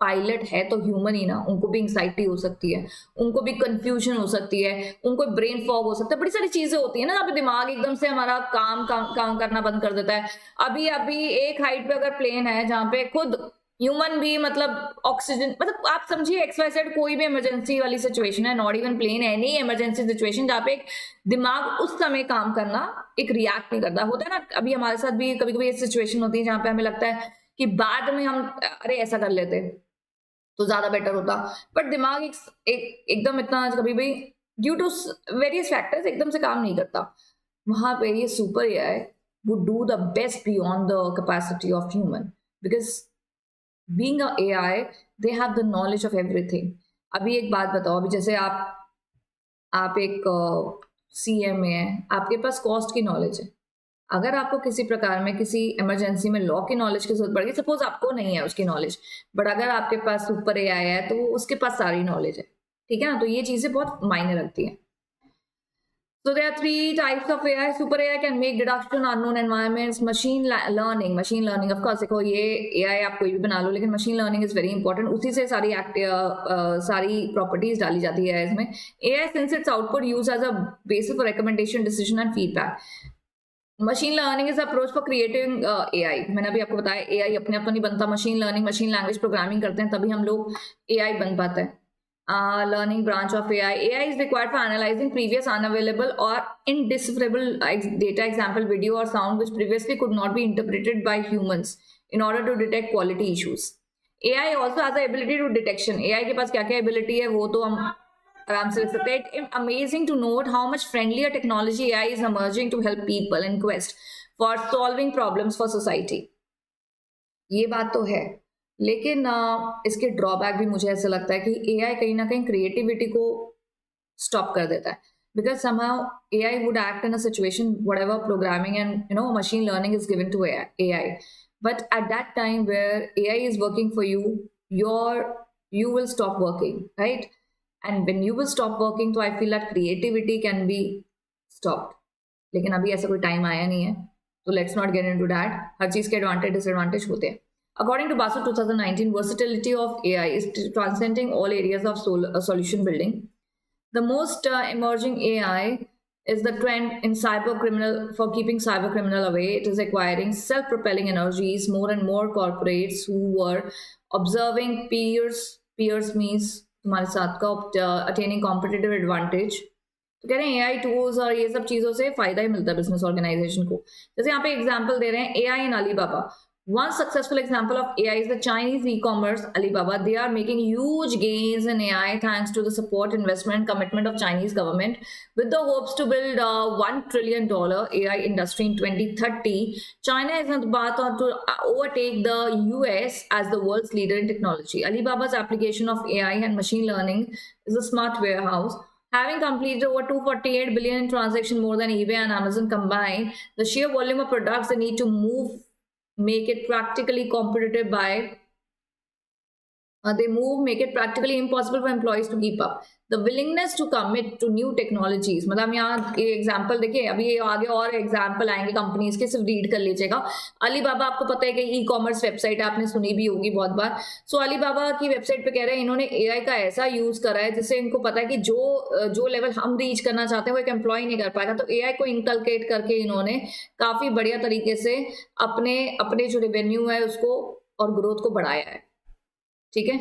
पायलट है तो ह्यूमन ही ना, उनको भी एंग्जाइटी हो सकती है, उनको भी कंफ्यूजन हो सकती है, उनको ब्रेन फॉग हो सकता है, बड़ी सारी चीजें होती है ना जहाँ पे दिमाग एकदम से हमारा काम करना बंद कर देता है। अभी अभी एक हाइट पे अगर प्लेन है जहाँ पे खुद ह्यूमन भी मतलब ऑक्सीजन, मतलब आप समझिए XYZ कोई भी इमरजेंसी वाली सिचुएशन है, not even plane, any emergency situation जहाँ पे एक दिमाग उस समय काम करना एक रिएक्ट नहीं करता होता है ना। अभी हमारे साथ भी कभी कभी ये सिचुएशन होती है जहाँ पे हमें लगता है कि बाद में हम अरे ऐसा कर लेते तो ज्यादा बेटर होता, बट दिमाग एकदम इतना कभी भी ड्यू टू वेरियस फैक्टर्स एकदम से काम नहीं करता। वहां पे ये super AI would do the best beyond the capacity of human, because being a AI they have the knowledge of everything. अभी एक बात बताओ, अभी जैसे आप एक CMA है, आपके पास कॉस्ट की नॉलेज है, अगर आपको किसी प्रकार में किसी इमरजेंसी में लॉ की नॉलेज की जरूरत पड़ेगी, सपोज आपको नहीं है उसकी नॉलेज, बट अगर आपके पास सुपर एआई है तो उसके पास सारी नॉलेज है, ठीक है ना। तो ये चीजें बहुत मायने रखती हैं। So there are three types of AI. Super AI can make deduction unknown environments. Machine learning of course देखो ये AI आप कोई भी बना लो, लेकिन machine learning is very important. उसी से सारी properties डाली जाती है इसमें। AI since its output used as a basis for recommendation, decision and feedback. Machine learning is approach for creating AI। मैंने अभी आपको बताया AI अपने आप तो नहीं बनता, machine learning machine language programming करते हैं तभी हम लोग AI बन पाता है। Learning branch of AI. AI is required for analyzing previous unavailable or indecipherable data, example video or sound which previously could not be interpreted by humans in order to detect quality issues. AI also has the ability to detection. AI के पास क्या क्या ability है वो तो हम आराम से लिख सकते हैं। It's amazing to note how much friendlier technology AI is emerging to help people in quest for solving problems for society. ये बात तो है, लेकिन इसके ड्रॉबैक भी मुझे ऐसा लगता है कि AI कहीं ना कहीं क्रिएटिविटी को स्टॉप कर देता है, because somehow AI would act in a situation whatever programming and machine learning is given to AI, but at that time where AI is working for you, you will stop working, right? And when you will stop working, तो I feel that creativity can be stopped. लेकिन अभी ऐसा कोई time आया नहीं है, तो let's not get into that. हर चीज के एडवांटेज डिसएडवांटेज होते हैं। According to Basu 2019, versatility of AI is transcending all areas of solution building. The most emerging AI is the trend in for keeping cyber criminal away. It is acquiring self-propelling energies. More and more corporates who were observing peers means तुम्हारे साथ का attaining competitive advantage. तो कह रहे हैं AI tools और ये सब चीजों से फायदा ही मिलता है बिजनेस ऑर्गेनाइजेशन को। जैसे यहाँ पे एग्जांपल दे रहे हैं AI in Alibaba. One successful example of AI is the Chinese e-commerce Alibaba. They are making huge gains in AI thanks to the support, investment, and commitment of Chinese government with the hopes to build a $1 trillion AI industry in 2030. China is about to overtake the US as the world's leader in technology. Alibaba's application of AI and machine learning is a smart warehouse. Having completed over 248 billion in transaction, more than eBay and Amazon combined, the sheer volume of products they need to make it practically competitive make it practically impossible for employees to keep up. The willingness to commit to new technologies, मतलब यहाँ ये example देखिए, अभी ये आगे और example आएंगे companies के, सिर्फ रीड कर लीजिएगा। अलीबाबा आपको पता है कि ई-कॉमर्स वेबसाइट आपने सुनी भी होगी बहुत बार। सो अलीबाबा की वेबसाइट पे कह रहे हैं इन्होंने AI का ऐसा यूज करा है जिससे इनको पता है कि जो लेवल हम रीच करना चाहते हैं वो एक एम्प्लॉय नहीं कर पाएगा, तो AI को इनकलकेट करके इन्होंने काफी बढ़िया तरीके से अपने जो रेवेन्यू है उसको और ग्रोथ को बढ़ाया है। ठीक है।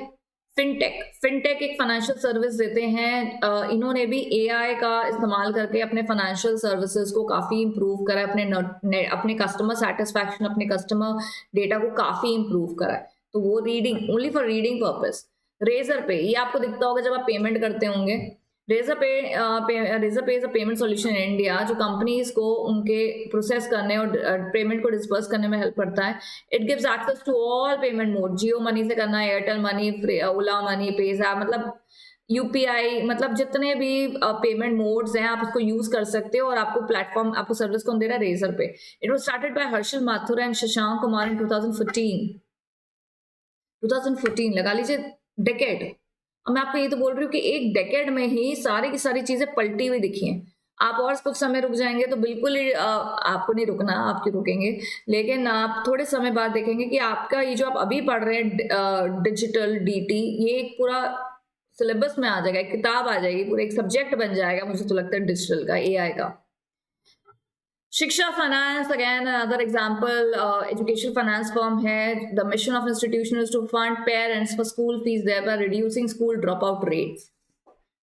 फिनटेक एक फाइनेंशियल सर्विस देते हैं। इन्होंने भी AI का इस्तेमाल करके अपने फाइनेंशियल सर्विसेज को काफी इंप्रूव करा है, अपने कस्टमर सेटिस्फैक्शन, अपने कस्टमर डेटा को काफी इंप्रूव करा है। तो वो reading only for reading purpose. Razorpay ये आपको दिखता होगा जब आप पेमेंट करते होंगे। रेजर पे is a payment solution in India जो कंपनीज को उनके प्रोसेस करने और पेमेंट को डिस्पर्स करने में हेल्प करता है। It gives access to all payment mode, Jio money से करना है, एयरटेल मनी, ओला मनी, पेज़ैप, मतलब यूपीआई, मतलब जितने भी पेमेंट मोड्स हैं आप उसको यूज कर सकते हो, और आपको प्लेटफॉर्म, आपको सर्विस कौन दे रहा है? Razorpay. It was started by Harshil Mathur and Shashank Kumar in 2014 लगा लीजिए, डेकेड। और मैं आपको ये तो बोल रही हूँ कि एक डेकेड में ही सारी की सारी चीजें पलटी हुई दिखी हैं। आप और कुछ समय रुक जाएंगे तो बिल्कुल ही आपको नहीं रुकना, आप क्यों रुकेंगे, लेकिन आप थोड़े समय बाद देखेंगे कि आपका ये जो आप अभी पढ़ रहे हैं डिजिटल डीटी, ये एक पूरा सिलेबस में आ जाएगा, एक किताब आ जाएगी, पूरा एक सब्जेक्ट बन जाएगा, मुझे तो लगता है डिजिटल का, एआई का। Shiksha Finance, again, another example, educational finance firm here. The mission of institution is to fund parents for school fees, thereby reducing school dropout rates.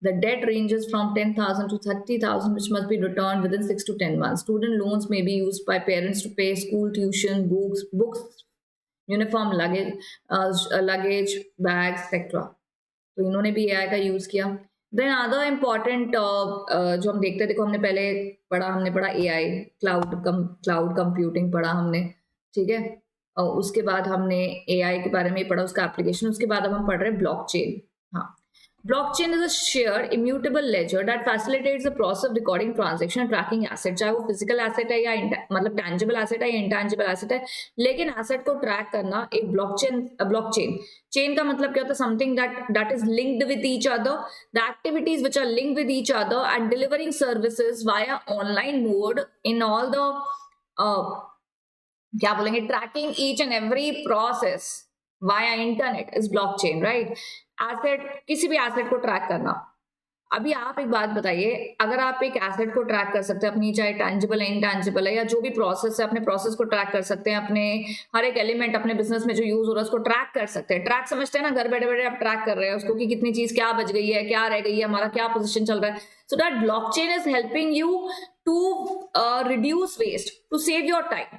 The debt ranges from 10,000 to 30,000, which must be returned within 6 to 10 months. Student loans may be used by parents to pay school tuition, books, uniform, luggage, bags, etc. तो इन्होंने भी AI का use किया। Then other important जो हम देखते हैं, देखो हमने पहले हमने पढ़ा एआई, क्लाउड कंप्यूटिंग पढ़ा हमने, ठीक है, और उसके बाद हमने एआई के बारे में पढ़ा, उसका एप्लीकेशन, उसके बाद अब हम पढ़ रहे हैं ब्लॉकचेन। हाँ, blockchain is a shared immutable ledger that facilitates the process of recording transaction and tracking asset, चाहे वो physical asset है या मतलब tangible asset है या intangible asset है, लेकिन asset को track करना एक blockchain chain का मतलब क्या होता है? something that is linked with each other, the activities which are linked with each other and delivering services via online mode in all the क्या बोलेंगे, tracking each and every process via internet is blockchain, right? Asset, किसी भी asset को track करना। अभी आप एक बात बताइए, अगर आप एक एसेट को ट्रैक कर सकते हैं अपनी, चाहे टैंजिबल है, इनटैंजिबल है, या जो भी प्रोसेस है, अपने प्रोसेस को ट्रैक कर सकते हैं, अपने हर एक एलिमेंट अपने बिजनेस में जो यूज हो रहा है उसको ट्रैक कर सकते हैं। ट्रैक समझते हैं ना, घर बैठे बैठे आप ट्रैक कर रहे हैं उसको कि कितनी चीज क्या बच गई है, क्या रह गई है, हमारा क्या पोजिशन चल रहा है। So that blockchain is helping you to reduce waste, to save your time,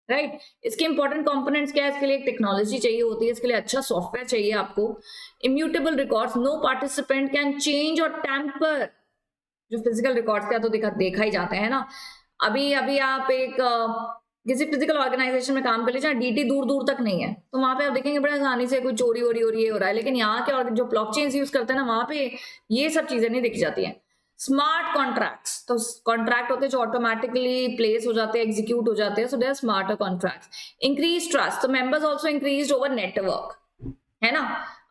right. इसके इंपॉर्टेंट कंपोनेंट्स क्या है? इसके लिए एक टेक्नोलॉजी चाहिए होती है, इसके लिए अच्छा सॉफ्टवेयर चाहिए आपको। Immutable records, no participant can change और टैम्पर। जो फिजिकल रिकॉर्ड्स का तो देखा ही जाते हैं ना। अभी अभी आप एक किसी फिजिकल ऑर्गेनाइजेशन में काम कर लीजिए, डीटी दूर दूर तक नहीं है, तो वहां पे आप देखेंगे बड़े आसानी से कोई चोरी वोरी हो रही है, हो रहा है, लेकिन यहाँ के और जो ब्लॉकचेन यूज करते हैं ना, वहां पे ये सब चीजें नहीं देखी जाती हैं। स्मार्ट कॉन्ट्रैक्ट्स, तो कॉन्ट्रैक्ट होते हैं जो ऑटोमेटिकली प्लेस हो जाते हैं, एग्जीक्यूट हो जाते हैं, so they are smarter contracts. Increase trust, तो members also increase over network, है ना।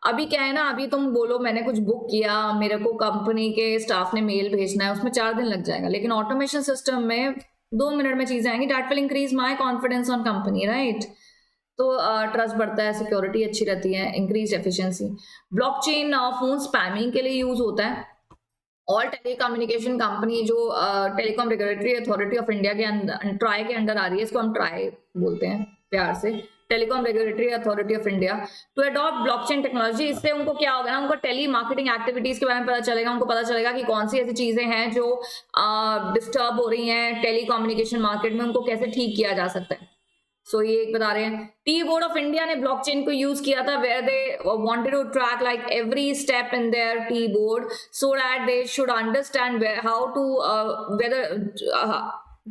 अभी क्या है ना, अभी तुम बोलो मैंने कुछ बुक किया, मेरे को कंपनी के स्टाफ ने मेल भेजना है, उसमें 4 दिन लग जाएगा, लेकिन ऑटोमेशन सिस्टम में 2 मिनट में चीजें आएंगी। That will increase my confidence on company, right. तो ट्रस्ट बढ़ता है, सिक्योरिटी अच्छी रहती है, increase efficiency. Blockchain phone spamming के लिए यूज होता है। ऑल टेलीकम्युनिकेशन कंपनी जो telecom regulatory authority of India के अंदर, ट्राई के अंडर आ रही है, इसको हम ट्राई बोलते हैं प्यार से, telecom regulatory authority of India, to adopt blockchain technology. इससे उनको क्या होगा ना, उनको टेली मार्केटिंग एक्टिविटीज के बारे में पता चलेगा, उनको पता चलेगा कि कौन सी ऐसी चीजें हैं जो डिस्टर्ब हो रही हैं टेलीकम्युनिकेशन मार्केट में, उनको कैसे ठीक किया जा सकता है। सो ये एक बता रहे हैं। टी बोर्ड ऑफ इंडिया ने ब्लॉकचेन को यूज किया था, where they wanted to track like every step in their tea board, so that they should understand how to whether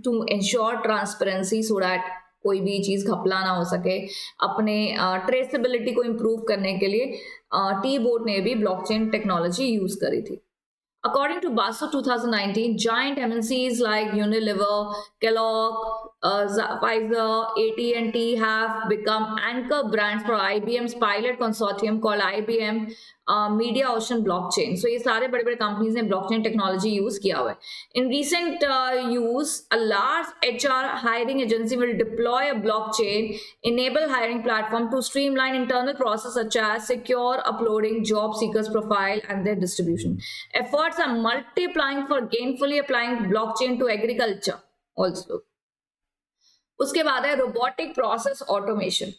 to ensure transparency, so that कोई भी चीज घपला ना हो सके। अपने ट्रेसेबिलिटी को इंप्रूव करने के लिए टी बोर्ड ने भी ब्लॉकचेन टेक्नोलॉजी यूज करी थी। According to BASO 2019, giant MNCs like Unilever, Kellogg, Pfizer, AT&T have become anchor brands for IBM's pilot consortium called IBM Media Ocean Blockchain. So ये सारे बड़े बड़े कंपनीज ने ब्लॉकचेन टेक्नोलॉजी यूज किया हुआ है। In recent use, a large HR hiring agency will deploy a blockchain enable hiring platform to streamline internal process such as secure uploading job seekers profile and their distribution. Efforts are multiplying for gainfully applying blockchain to agriculture also. उसके बाद है robotic process automation.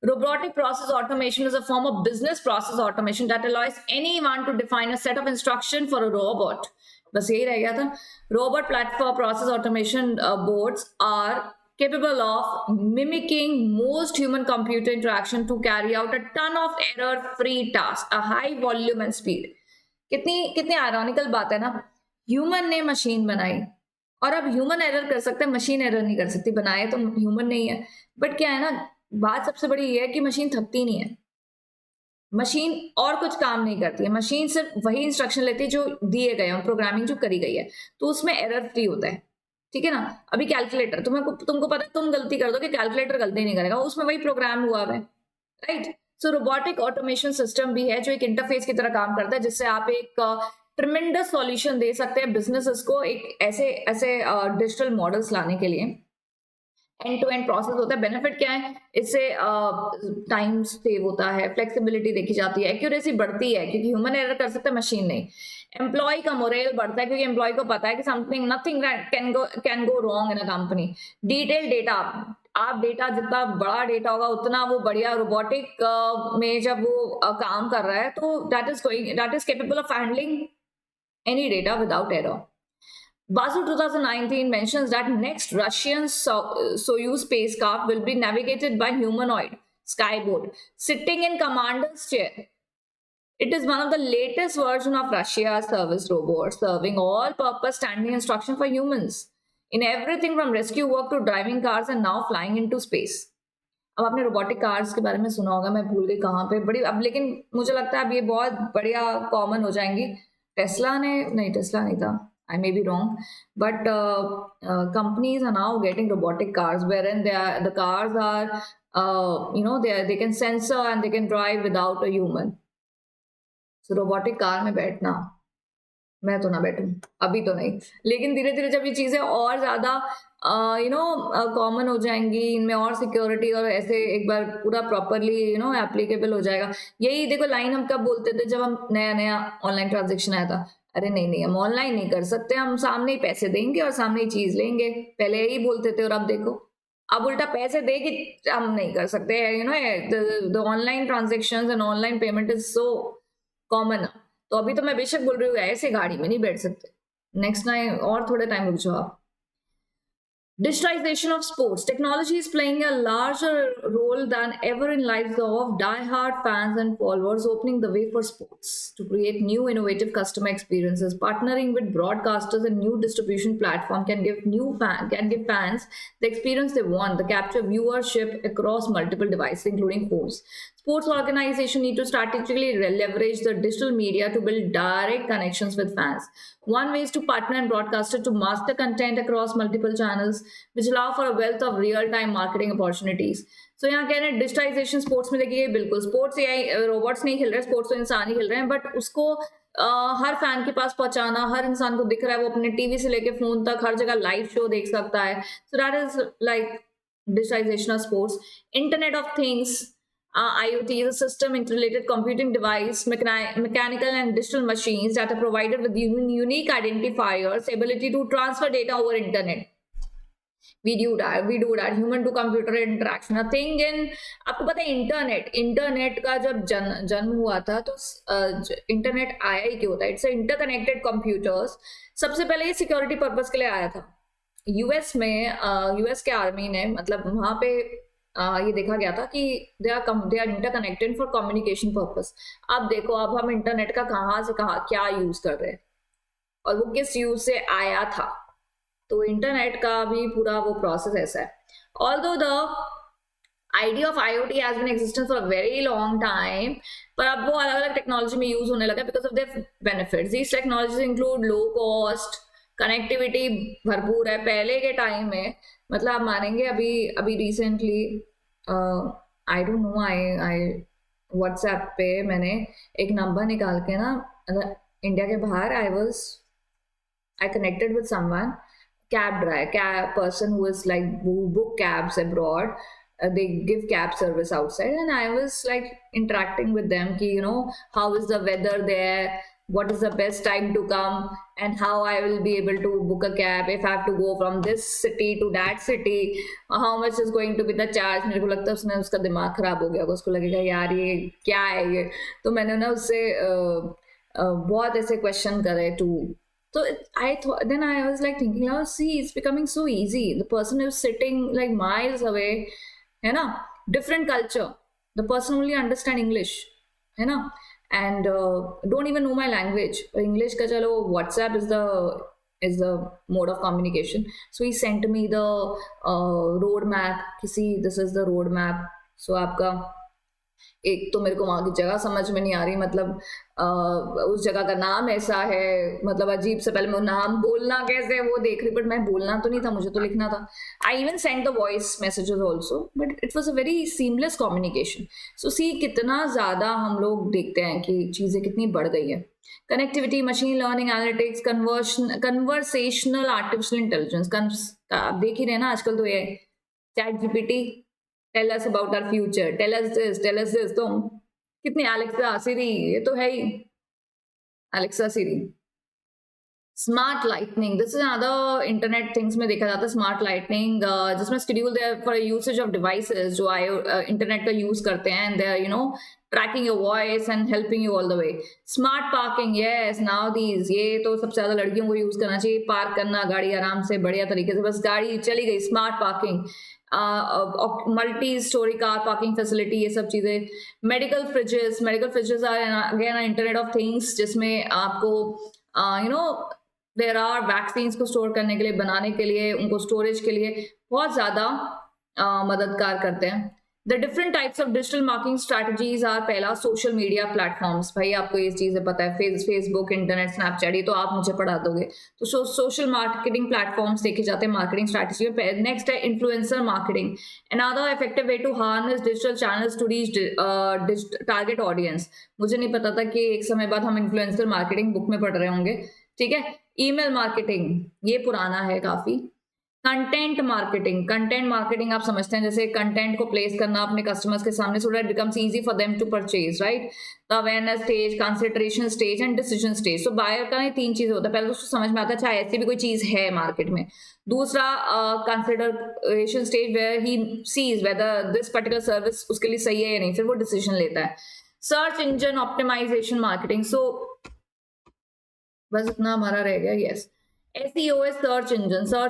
Robotic process automation is a form of business process automation that allows anyone to define a set of instruction for a robot. बस यही रह गया था। Robot platform process automation boards are capable of mimicking most human-computer interaction to carry out a ton of error-free tasks, a high volume and speed. कितनी ironical बात है ना, human ने मशीन बनाई और अब ह्यूमन एरर कर सकते हैं, मशीन एरर नहीं कर सकती। बनाए तो ह्यूमन नहीं है, बट क्या है ना, बात सबसे बड़ी ये है कि मशीन थकती नहीं है। मशीन और कुछ काम नहीं करती है, मशीन सिर्फ वही इंस्ट्रक्शन लेती है जो दिए गए हैं, प्रोग्रामिंग जो करी गई है, तो उसमें एरर फ्री होता है, ठीक है ना। अभी कैलकुलेटर तुमको पता है, तुम गलती कर दो कि कैलकुलेटर गलती नहीं करेगा, उसमें वही प्रोग्राम हुआ है, राइट। सो रोबोटिक ऑटोमेशन सिस्टम भी है जो एक इंटरफेस की तरह काम करता है, जिससे आप एक ट्रिमेंडस सॉल्यूशन दे सकते हैं बिजनेसेस को एक ऐसे ऐसे डिजिटल मॉडल्स लाने के लिए। एंड टू एंड प्रोसेस होता है। बेनिफिट क्या है इससे? टाइम सेव होता है, फ्लेक्सिबिलिटी देखी जाती है, एक्यूरेसी बढ़ती है क्योंकि ह्यूमन एरर कर सकता है, मशीन नहीं। एम्प्लॉय का मोरल बढ़ता है क्योंकि एम्प्लॉय को पता है कि something nothing can go wrong in a company. Detail data, आप डेटा जितना बड़ा डेटा होगा उतना वो बढ़िया। रोबोटिक में जब वो काम कर रहा है तो that is capable of handling any data without error. Basel 2019 mentions that next Russian Soyuz spacecraft will be navigated by humanoid skyboat sitting in commander's chair. It is one of the latest version of Russia's service robot serving all-purpose standing instruction for humans in everything from rescue work to driving cars and now flying into space. अब आपने robotic cars के बारे में सुना होगा, मैं भूल गई कहाँ पे बड़ी अब, लेकिन मुझे लगता है अब ये बहुत बढ़िया कॉमन हो जाएंगी। टेस्ला नहीं था, I may be wrong, but companies are now getting robotic cars wherein the cars are they can sensor and they can drive without a human. So robotic car में बैठना, मैं तो ना बैठूं अभी तो नहीं, लेकिन धीरे धीरे जब ये चीजें और ज्यादा कॉमन हो जाएंगी, इनमें और सिक्योरिटी और ऐसे एक बार पूरा प्रॉपरली एप्लीकेबल हो जाएगा। यही देखो लाइन हम कब बोलते थे जब हम नया ऑनलाइन ट्रांजेक्शन आया था, अरे नहीं हम ऑनलाइन नहीं कर सकते, हम सामने ही पैसे देंगे और सामने ही चीज लेंगे, पहले यही बोलते थे। और अब देखो, अब उल्टा पैसे दे कि हम नहीं कर सकते, the online transaction and online payment is so common. तो अभी तो मैं बेशक बोल रही हूँ ऐसे गाड़ी में नहीं बैठ सकते, नेक्स्ट टाइम और थोड़े टाइम रुक जाओ आप। Digitization of sports. Technology is playing a larger role than ever in lives of die-hard fans and followers, opening the way for sports to create new innovative customer experiences. Partnering with broadcasters and new distribution platform can give fans the experience they want, the capture viewership across multiple devices, including phones. Sports organizations need to strategically leverage the digital media to build direct connections with fans. One way is to partner and broadcaster to master content across multiple channels, which allow for a wealth of real-time marketing opportunities. So यहाँ कह रहे हैं digitisation sports में, देखिए बिल्कुल sports robots नहीं खेल रहे, स्पोर्ट्स तो इंसान ही खेल रहे हैं, बट उसको हर फैन के पास पहुंचाना, हर इंसान को दिख रहा है, वो अपने टीवी से लेके फोन तक हर जगह लाइव शो देख सकता है। So that is like digitization of sports. Internet of Things, IoT is a system interrelated computing device, mechanical and digital machines that are provided with unique identifiers, ability to transfer data over internet. We do that human to computer interaction. A thing in, आपको पता है internet का जब जन्म हुआ था तो internet आया ही क्यों था? It's interconnected computers. सबसे पहले ये सिक्योरिटी पर्पस के लिए आया था। यूएस के आर्मी ने, मतलब वहां पे ये देखा गया था कि they are interconnected for communication purpose. अब देखो, अब हम इंटरनेट का कहाँ से कहाँ क्या यूज कर रहे हैं और वो किस यूज से आया था, तो इंटरनेट का भी पूरा वो प्रोसेस ऐसा है। Although the idea of IoT has been existence for a very long time, पर अब वो अलग अलग टेक्नोलॉजी में यूज होने लगा because of their benefits. These technologies include low cost, connectivity भरपूर है। पहले के टाइम में, मतलब आप मानेंगे, अभी recently I don't no, I WhatsApp पे मैंने एक नंबर निकाल के ना, इंडिया के बाहर I connected with someone, cab person who is like who book cabs abroad. They give cab service outside, and I was like interacting with them ki, how is the weather there, what is the best time to come, and how I will be able to book a cab if I have to go from this city to that city, how much is going to be the charge। मेरे को लगता है उसने, उसका दिमाग खराब हो गया, उसको लगेगा यार ये क्या है ये। तो मैंने ना उससे बहुत ऐसे क्वेश्चन करे to, so then I was like thinking, oh see, it's becoming so easy. The person is sitting like miles away, है ना, different culture, the person only understand English, है ना, and don't even know my language, English का चलो, WhatsApp is the mode of communication. So he sent me the road map, this is the road map, so आपका एक तो मेरे को वहाँ की जगह समझ में नहीं आ रही, मतलब उस जगह का नाम ऐसा है, मतलब अजीब से, पहले मैं नाम बोलना कैसे है वो देख रही, बट मैं बोलना तो नहीं था, मुझे तो लिखना था. I even send the voice messages also, but it was a very seamless communication. So see कितना ज़्यादा हम लोग देखते हैं कि चीज़ें कितनी बढ़ गई है. Connectivity, machine learning, analytics, conversational artificial intelligence, आप देख ही रहे हैं ना आजकल तो ये ChatGPT, tell us about our future, tell us this. तो कितनी एलेक्सा, सिरी, ये तो है ही, Alexa, Siri. Smart lightning, this is another internet things में देखा जाता है. स्मार्ट लाइटनिंग जिसमें schedule for usage of devices जो इंटरनेट का यूज करते हैं, and they are tracking your voice and helping you all the way. Smart parking, yes, now these, ये तो सबसे ज्यादा लड़कियों को यूज करना चाहिए. पार्क करना गाड़ी आराम से बढ़िया तरीके से, बस गाड़ी चली गई. Smart parking, multi storey car parking facility, ये सब चीजें. Medical fridges are again internet of things, जिसमें आपको देर आर वैक्सीन्स को स्टोर करने के लिए, बनाने के लिए, उनको स्टोरेज के लिए बहुत ज़्यादा मददगार करते हैं. The different types of digital marketing strategies are, पहला सोशल मीडिया प्लेटफॉर्म्स. भाई आपको ये चीज़ें पता है, फेसबुक, इंटरनेट, स्नैपचैट, ये तो आप मुझे पढ़ा दोगे. तो सोशल मार्केटिंग प्लेटफॉर्म्स देखे जाते हैं मार्केटिंग स्ट्रैटेजी में. नेक्स्ट है influencer marketing, another effective way to harness digital channels to reach target audience. मुझे नहीं पता था कि एक समय बाद हम इन्फ्लुएंसर मार्केटिंग बुक में पढ़ रहे होंगे. ठीक है. ईमेल मार्केटिंग, ये पुराना है काफी. कंटेंट मार्केटिंग आप समझते हैं, जैसे कंटेंट को प्लेस करना अपने कस्टमर्स के सामने, so that becomes easy for them to purchase, right. The awareness stage, consideration stage and decision stage. So buyer का ये 3 चीजें होता है. पहले तो उसको समझ में आता है अच्छा ऐसी भी कोई चीज है मार्केट में. दूसरा consideration stage, where he sees whether this particular service उसके लिए सही है या नहीं, फिर वो डिसीजन लेता है. Search engine optimisation marketing, so बस इतना हमारा रह गया. यस, SEO है सर्च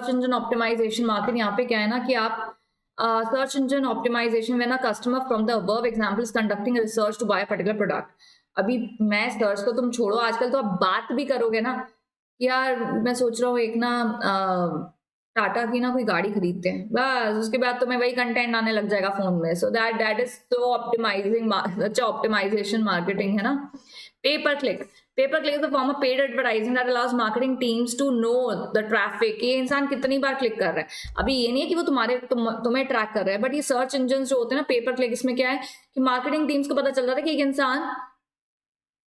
इंजन ऑप्टिमाइजेशन मार्केट. यहाँ पे क्या है ना कि आप search engine optimisation when a customer from the above example is conducting research to buy a particular product. अभी मैं सर्च तो तुम छोड़ो, आजकल तो आप बात भी करोगे ना, यार मैं सोच रहा हूँ एक ना टाटा की ना कोई गाड़ी खरीदते हैं, बस उसके बाद तो मैं वही कंटेंट आने लग जाएगा फोन में. So that is so optimising, अच्छा ऑप्टिमाइजेशन मार्केटिंग है ना. Pay per click is a form of paid advertising that allows marketing teams to know the traffic, ये इंसान कितनी बार क्लिक कर रहा है. अभी ये नहीं है कि वो तुम्हें ट्रैक कर रहा है, बट ये सर्च इंजन जो होते हैं ना, पेपर क्लिक, इसमें क्या है कि मार्केटिंग टीम्स को पता चल रहा था कि एक इंसान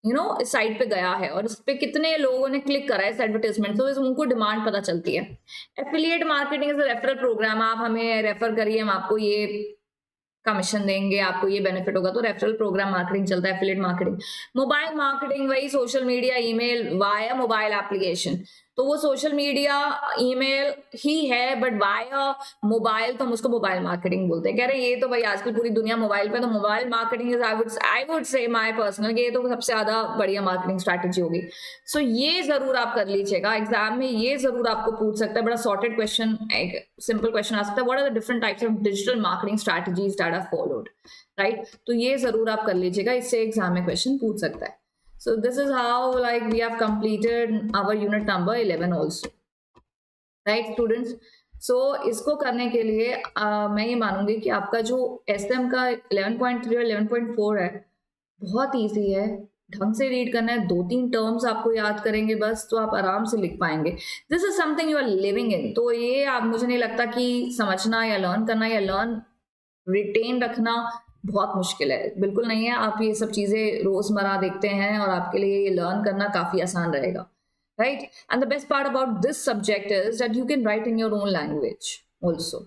इस साइट पे गया है और इस पे कितने लोगों ने क्लिक करा है इस एडवर्टाइजमेंट, तो उनको डिमांड पता चलती है. Affiliate marketing is a referral programme, आप हमें रेफर करिए, हम आपको ये कमीशन देंगे, आपको ये बेनिफिट होगा, तो रेफरल प्रोग्राम मार्केटिंग चलता है. Affiliate marketing. मोबाइल मार्केटिंग, वही social media, email via mobile application, तो वो सोशल मीडिया ईमेल ही है, बट वाया मोबाइल तो हम उसको मोबाइल मार्केटिंग बोलते हैं. कह रहे ये तो भाई आजकल पूरी दुनिया मोबाइल पे, तो mobile marketing is I would say my personal, ये तो सबसे ज्यादा बढ़िया मार्केटिंग स्ट्रैटेजी होगी. सो ये जरूर आप कर लीजिएगा, एग्जाम में ये जरूर आपको पूछ सकता है, बड़ा सॉर्टेड क्वेश्चन, एक सिंपल क्वेश्चन आ सकता है, what are the different types of digital marketing strategies that are followed, right. तो ये जरूर आप कर लीजिएगा, इससे एग्जाम में क्वेश्चन पूछ सकता है. So this is how like we have completed our unit number 11 also, right students. So इसको करने के लिए मैं ये मानूंगी कि आपका जो SM का 11.3 और 11.4 है बहुत इजी है, ढंग से रीड करना है, 2-3 टर्म्स आपको याद करेंगे बस, तो आप आराम से लिख पाएंगे. This is something you are living in, तो ये आप, मुझे नहीं लगता कि समझना या लर्न करना या लर्न रिटेन रखना बहुत मुश्किल है, बिल्कुल नहीं है. आप ये सब चीजें रोजमर्रा देखते हैं और आपके लिए ये लर्न करना काफी आसान रहेगा, right. And the best part about this subject is that you can write in your own language also.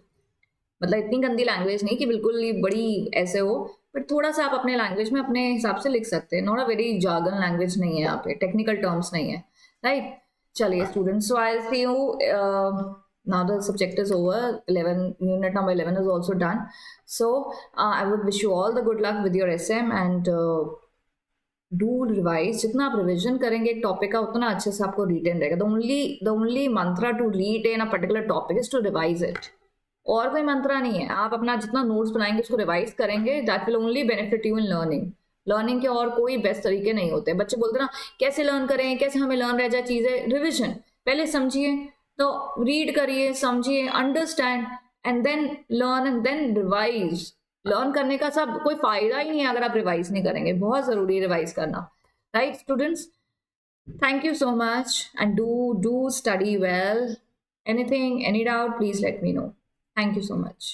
मतलब इतनी गंदी लैंग्वेज नहीं कि बिल्कुल ही बड़ी ऐसे हो, बट थोड़ा सा आप अपने लैंग्वेज में अपने हिसाब से लिख सकते हैं. Not a very jargon language नहीं है यहाँ पे, टेक्निकल टर्म्स नहीं है, राइट. चलिए students, so I see you. Now the subject is over. Unit number 11 is also done. So I would wish you all the good luck with your SM and do revise. जितना आप revision करेंगे एक topic का, उतना अच्छे से आपको retain रहेगा. The only mantra to retain a particular topic is to revise it. और कोई मंत्रा नहीं है. आप अपना जितना नोट्स बनाएंगे उसको रिवाइज करेंगे, that will only benefit you in learning के और कोई बेस्ट तरीके नहीं होते. बच्चे बोलते ना कैसे लर्न करें, कैसे हमें लर्न रह जाए चीजें. रिविजन पहले समझिए, तो रीड करिए, समझिए, understand, and then learn and then revise. Learn करने का सब कोई फायदा ही नहीं है अगर आप रिवाइज नहीं करेंगे. बहुत जरूरी है रिवाइज करना. Right students, thank you so much and do study well. Anything, any doubt, please let me know. Thank you so much.